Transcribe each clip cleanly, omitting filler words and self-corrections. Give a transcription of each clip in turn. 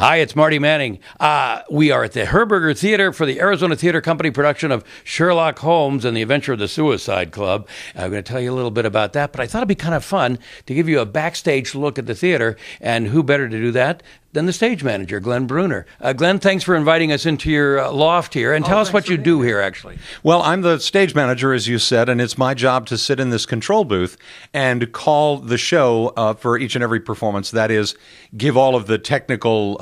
Hi, it's Marty Manning. We are at the Herberger Theater for the Arizona Theater Company production of Sherlock Holmes and the Adventure of the Suicide Club. I'm going to tell you a little bit about that, but I thought it'd be kind of fun to give you a backstage look at the theater, and who better to do that than the stage manager, Glenn Bruner. Glenn, thanks for inviting us into your loft here, and tell us what you do here, actually. Well, I'm the stage manager, as you said, and it's my job to sit in this control booth and call the show for each and every performance. That is, give all of the technical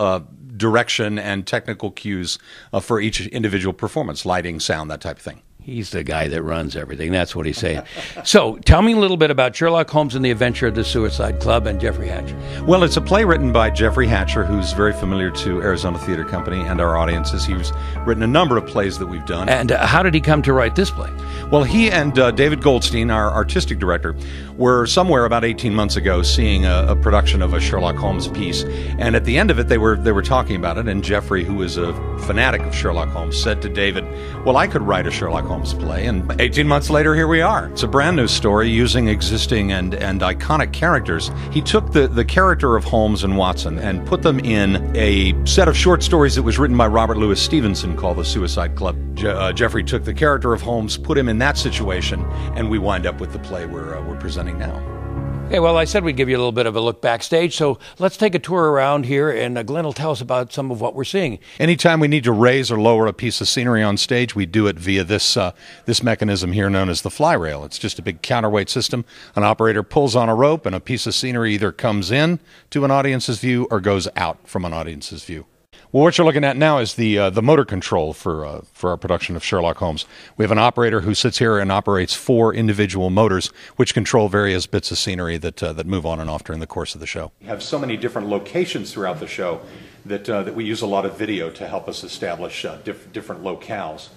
direction and technical cues for each individual performance, lighting, sound, that type of thing. He's the guy that runs everything. That's what he's saying. So tell me a little bit about Sherlock Holmes and the Adventure of the Suicide Club and Jeffrey Hatcher. Well, it's a play written by Jeffrey Hatcher, who's very familiar to Arizona Theater Company and our audiences. He's written a number of plays that we've done. And how did he come to write this play? Well, he and David Goldstein, our artistic director, were somewhere about 18 months ago seeing a production of a Sherlock Holmes piece. And at the end of it, they were talking about it. And Jeffrey, who is a fanatic of Sherlock Holmes, said to David, well, I could write a Sherlock Holmes play. And 18 months later, here we are. It's a brand new story using existing and iconic characters. He took the character of Holmes and Watson and put them in a set of short stories that was written by Robert Louis Stevenson called The Suicide Club. Jeffrey took the character of Holmes, put him in that situation, and we wind up with the play we're presenting now. Okay, well, I said we'd give you a little bit of a look backstage, so let's take a tour around here, and Glenn will tell us about some of what we're seeing. Anytime we need to raise or lower a piece of scenery on stage, we do it via this mechanism here known as the fly rail. It's just a big counterweight system. An operator pulls on a rope, and a piece of scenery either comes in to an audience's view or goes out from an audience's view. Well, what you're looking at now is the motor control for our production of Sherlock Holmes. We have an operator who sits here and operates 4 individual motors, which control various bits of scenery that move on and off during the course of the show. We have so many different locations throughout the show that we use a lot of video to help us establish different locales.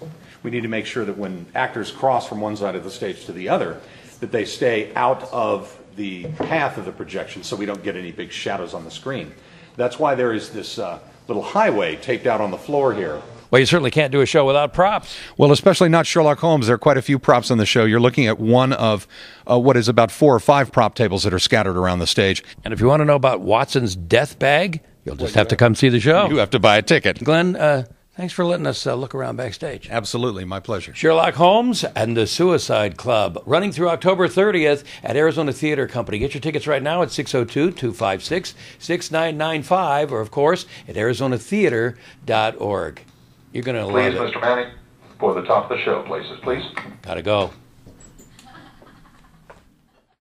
We need to make sure that when actors cross from one side of the stage to the other, that they stay out of the path of the projection so we don't get any big shadows on the screen. That's why there is this little highway taped out on the floor here. Well, you certainly can't do a show without props. Well, especially not Sherlock Holmes. There are quite a few props on the show. You're looking at one of what is about 4 or 5 prop tables that are scattered around the stage. And if you want to know about Watson's death bag, you'll just have to come see the show. You have to buy a ticket. Glenn, thanks for letting us look around backstage. Absolutely, my pleasure. Sherlock Holmes and the Suicide Club, running through October 30th at Arizona Theater Company. Get your tickets right now at 602-256-6995, or, of course, at arizonatheater.org. You're going to love it. Please, Mr. Manning, for the top of the show, places, please. Gotta go.